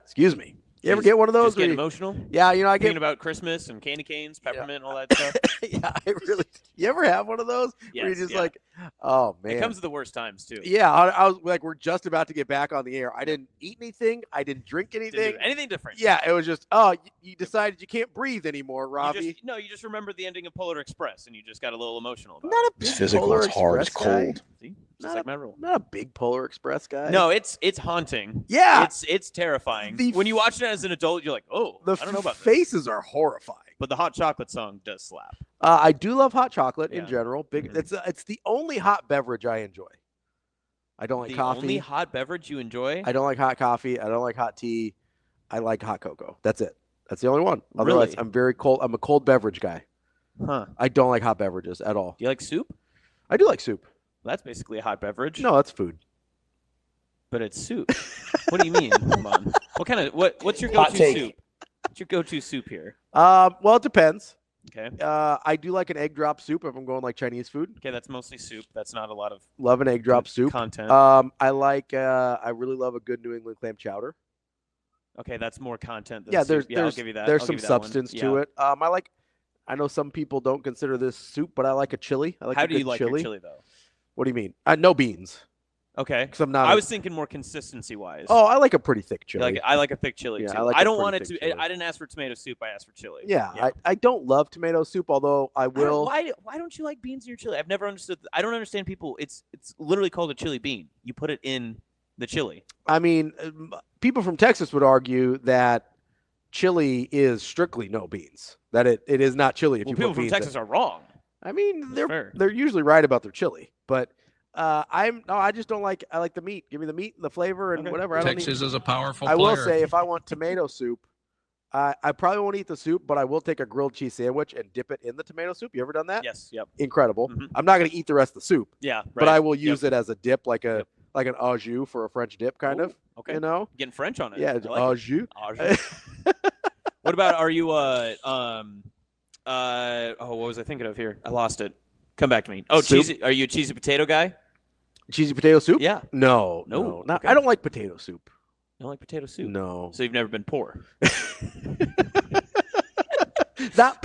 Excuse me. You ever get one of those? Just get emotional? Yeah, I get thinking about Christmas and candy canes, peppermint, and all that stuff. Yeah, I really. You ever have one of those? Yes, where you're just like, oh man. It comes at the worst times too. Yeah, I was like, we're just about to get back on the air. I didn't eat anything. I didn't drink anything. Didn't do anything different. Yeah, it was just, you decided you can't breathe anymore, Ravi. You just remembered the ending of Polar Express, and you just got a little emotional about Not it. a big It's physical. Polar It's hard. It's Express guy. cold. See? Just like my rule. Not a big Polar Express guy. No, it's haunting. Yeah. It's terrifying. When you watch it as an adult, you're like, oh, I don't know about this. The faces are horrifying. But the hot chocolate song does slap. I do love hot chocolate in Yeah. general. It's the only hot beverage I enjoy. I don't like coffee. The only hot beverage you enjoy? I don't like hot coffee. I don't like hot tea. I like hot cocoa. That's it. That's the only one. Otherwise, Really? I'm very cold. I'm a cold beverage guy. Huh. I don't like hot beverages at all. Do you like soup? I do like soup. That's basically a hot beverage. No, that's food. But it's soup. What do you mean? Come on. What's your Hot go-to take. soup? What's your go-to soup here? Well, it depends. Okay. I do like an egg drop soup if I'm going like Chinese food. Okay, that's mostly soup. That's not a lot of Love an egg drop soup. content. I really love a good New England clam chowder. Okay, that's more content than Yeah, soup. there's I'll give you that. There's I'll some give you that one. substance Yeah. to it. I know some people don't consider this soup, but I like a chili. I like How a do you good like chili. your chili though? What do you mean? No beans. Okay. Because I'm not. I was thinking more consistency wise. Oh, I like a pretty thick chili. I like a thick chili Yeah, too. I like I a don't pretty want it thick to. chili. I didn't ask for tomato soup. I asked for chili. Yeah. I don't love tomato soup, although I will. Why don't you like beans in your chili? I've never understood. I don't understand people. It's literally called a chili bean. You put it in the chili. I mean, people from Texas would argue that chili is strictly no beans. That it is not chili if Well, you people put from beans Texas in. are wrong. I mean, That's fair. they're usually right about their chili, but I just don't like. I like the meat. Give me the meat and the flavor and whatever. I don't Texas need, is a powerful I will player. say, if I want tomato soup, I probably won't eat the soup, but I will take a grilled cheese sandwich and dip it in the tomato soup. You ever done that? Yes. Yep. Incredible. Mhm. I'm not going to eat the rest of the soup, Yeah. Right. but I will use it as a dip, like an au jus for a French dip, kind of. Okay. You know? Getting French on it. Yeah, I it's like au it. jus. Au jus. What about? Are you what was I thinking of here? I lost it. Come back to me. Oh, Soup? cheesy. Are you a cheesy potato guy? Cheesy potato soup? Yeah. No. Okay. I don't like potato soup. You don't like potato soup? No. So you've never been poor? not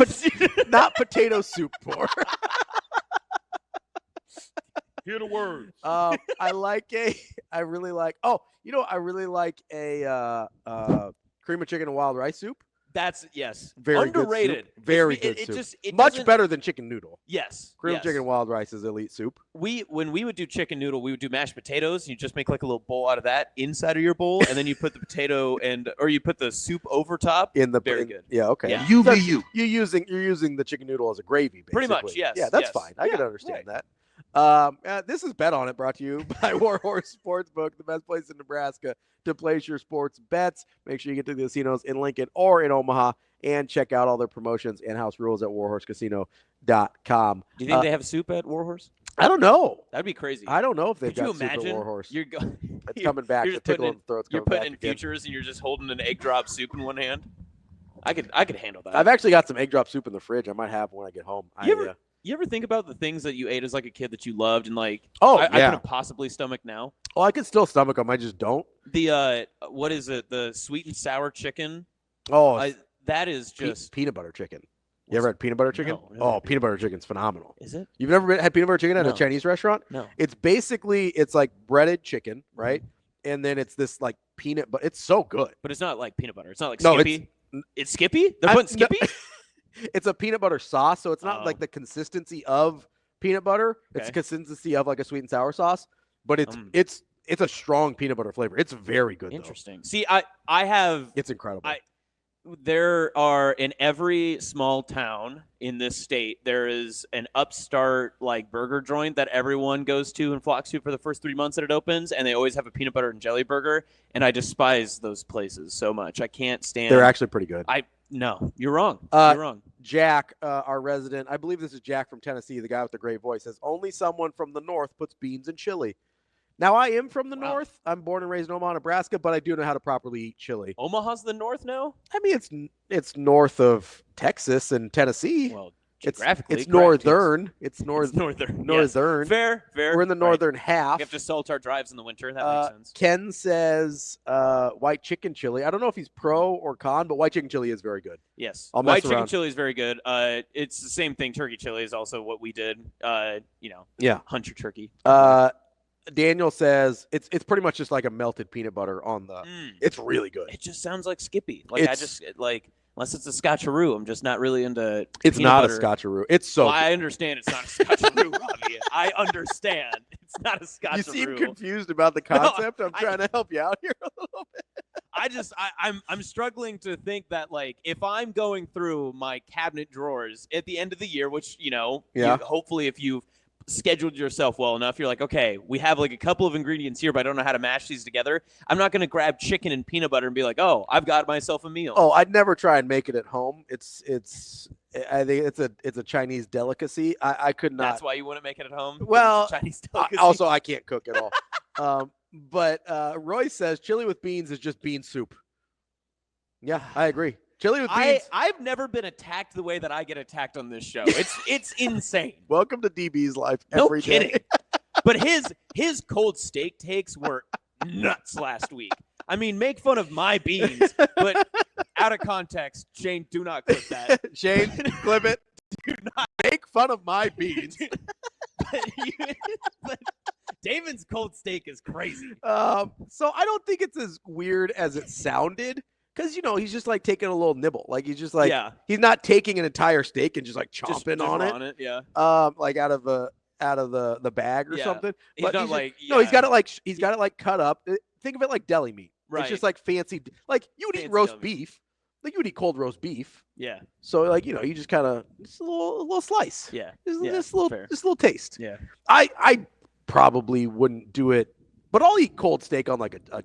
potato soup poor. Hear the words. I really like a cream of chicken and wild rice soup. That's yes. Very underrated. Good soup. Very good soup. Much doesn't- better than chicken noodle. Yes. Cream yes. of chicken and wild rice is elite soup. When we would do chicken noodle, we would do mashed potatoes. You just make like a little bowl out of that inside of your bowl, and then you put the potato or you put the soup over top. Very good. Yeah, okay. Yeah. UVU. You're using the chicken noodle as a gravy, basically. Pretty much, yes, Yeah, that's yes. fine. I Yeah, can understand right. that. This is Bet On It, brought to you by Warhorse Sportsbook, the best place in Nebraska to place your sports bets. Make sure you get to the casinos in Lincoln or in Omaha and check out all their promotions and house rules at warhorsecasino.com. Do you think they have soup at Warhorse? I don't know. That'd be crazy. I don't know if they've Could you got soup at imagine? Warhorse. It's coming back. You're The just tickle putting in the throat's you're coming putting back in again. futures, and you're just holding an egg drop soup in one hand. I could handle that. I've actually got some egg drop soup in the fridge. I might have when I get home. You ever think about the things that you ate as like a kid that you loved and like? Oh, I yeah. couldn't possibly stomach now. Oh, I can still stomach them. I just don't. The what is it? The sweet and sour chicken. Oh, That is just peanut butter chicken. You ever had peanut butter chicken? No, never Oh, had peanut butter chicken's phenomenal. Is it? You've never had peanut butter chicken at No. a Chinese restaurant? No. It's like breaded chicken, right? And then it's this like peanut, but it's so good. But it's not like peanut butter. It's not like No, Skippy. It's Skippy? They're putting Skippy? It's a peanut butter sauce, so it's not Oh. like the consistency of peanut butter. It's Okay. the consistency of like a sweet and sour sauce, but it's a strong peanut butter flavor. It's very good. Interesting. See, I have. It's incredible. There are in every small town in this state, there is an upstart like burger joint that everyone goes to and flocks to for the first 3 months that it opens, and they always have a peanut butter and jelly burger. And I despise those places so much. I can't stand. They're actually pretty good. No, you're wrong. You're wrong. Jack, our resident, I believe this is Jack from Tennessee, the guy with the great voice, says only someone from the north puts beans in chili. Now, I am from the north. I'm born and raised in Omaha, Nebraska, but I do know how to properly eat chili. Omaha's the north now? I mean, it's north of Texas and Tennessee. Well, Geographically, it's correct, northern. yes. It's northern. Yes. Northern. Fair. We're in the northern half. We have to salt our drives in the winter. That makes sense. Ken says white chicken chili. I don't know if he's pro or con, but white chicken chili is very good. Yes, I'll white mess chicken around. chili is very good. It's the same thing. Turkey chili is also what we did. Yeah. Hunt your turkey. Daniel says it's pretty much just like a melted peanut butter on the. It's really good. It just sounds like Skippy. Unless it's a Scotcheroo, I'm just not really into. It's not butter. a Scotcheroo. It's so. Well, I understand it's not a Scotcheroo, Ravi. I understand it's not a Scotcheroo. You seem confused about the concept. I'm trying to help you out here a little bit. I'm struggling to think that, like, if I'm going through my cabinet drawers at the end of the year, which hopefully if you've scheduled yourself well enough, you're like, okay, we have like a couple of ingredients here, but I don't know how to mash these together. I'm not going to grab chicken and peanut butter and be like, oh, I've got myself a meal. Oh, I'd never try and make it at home. I think it's a Chinese delicacy. I could not. That's why you wouldn't make it at home. Well, Chinese delicacy. Also I can't cook at all. But Roy says chili with beans is just bean soup. Yeah, I agree. Chili with beans. I've never been attacked the way that I get attacked on this show. It's insane. Welcome to DB's life. No kidding. But his cold steak takes were nuts last week. I mean, make fun of my beans, but out of context, Shane, do not clip that. Shane, clip it. Do not make fun of my beans. but Damon's cold steak is crazy. So I don't think it's as weird as it sounded. Because, he's just like taking a little nibble. Like he's just like, he's not taking an entire steak and just like chomping on it. Yeah. Like out of the bag or something. He's not he's got it like cut up. Think of it like deli meat. Right. It's just like fancy. Like you would eat roast beef. Like you would eat cold roast beef. Yeah. So like, you just kind of just a little slice. Yeah. Just a little taste. Yeah. I probably wouldn't do it. But I'll eat cold steak on like a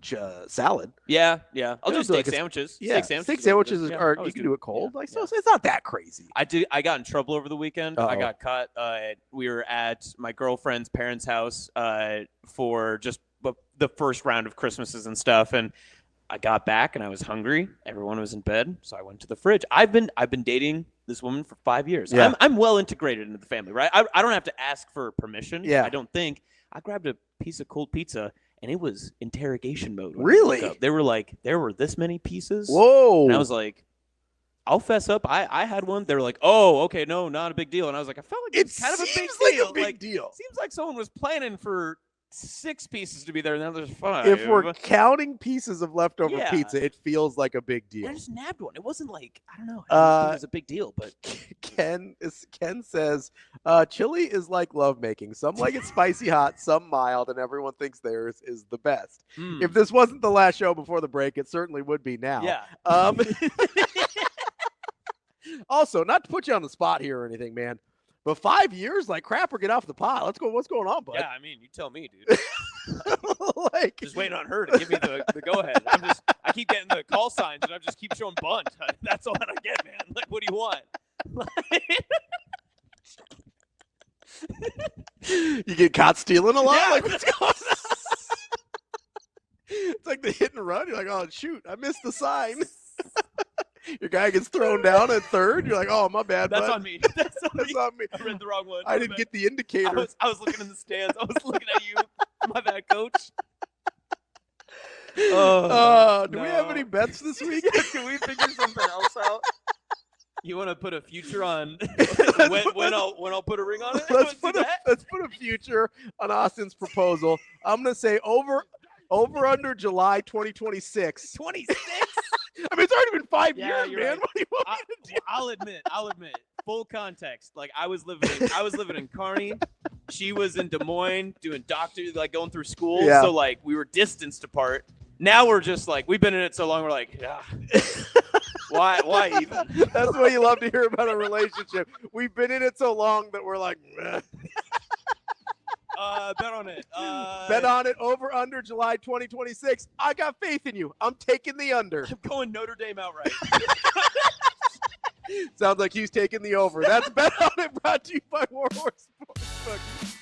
salad. Yeah. I'll do steak like sandwiches. Yeah, steak sandwiches are you can do it cold. So it's not that crazy. I got in trouble over the weekend. Uh-oh. I got caught. We were at my girlfriend's parents' house for just the first round of Christmases and stuff, and I got back and I was hungry. Everyone was in bed, so I went to the fridge. I've been dating this woman for 5 years. Yeah. I'm well integrated into the family, right? I don't have to ask for permission. Yeah. I don't think. I grabbed a piece of cold pizza, and it was interrogation mode. Really? They were like, there were this many pieces. Whoa. And I was like, I'll fess up. I had one. They were like, oh, okay, no, not a big deal. And I was like, I felt like it's kind of a big deal. Like a big deal. Seems like someone was planning for 6 pieces to be there, and now there's 5. If we're counting pieces of leftover pizza, it feels like a big deal. And I just nabbed one. It wasn't like, I don't know. I don't think it was a big deal, but Ken says, chili is like lovemaking. Some like it spicy hot, some mild, and everyone thinks theirs is the best. If this wasn't the last show before the break, it certainly would be now. Yeah. Also, not to put you on the spot here or anything, man, but 5 years, like crap, or get off the pot. Let's go. What's going on, bud? Yeah, I mean, you tell me, dude. Just waiting on her to give me the go ahead. I keep getting the call signs, and I just keep showing bunt. That's all that I get, man. Like, what do you want? You get caught stealing a lot? Yeah. Like, what's going on? It's like the hit and run. You're like, oh, shoot, I missed the sign. Your guy gets thrown down at third. You're like, oh, my bad, That's bud. on me. That's on me. I read the wrong one. I didn't get the indicator. I was looking in the stands. I was looking at you. My bad, coach. Do we have any bets this week? Can we figure something else out? You want to put a future on when I'll put a ring on it? Let's put a future on Austin's proposal. I'm gonna say over under July 2026. 26. I mean, it's already been 5 Yeah, years, you're man. right. What do you want me to do? I'll admit. Full context. Like I was living in Kearney. She was in Des Moines doing like going through school. Yeah. So like we were distanced apart. Now we're just like we've been in it so long. We're like, why even? That's what you love to hear about a relationship. We've been in it so long that we're like, meh. Bet on it. Bet on it over under July 2026. I got faith in you. I'm taking the under. I'm going Notre Dame outright. Sounds like he's taking the over. That's Bet on It, brought to you by Warhorse Sportsbook.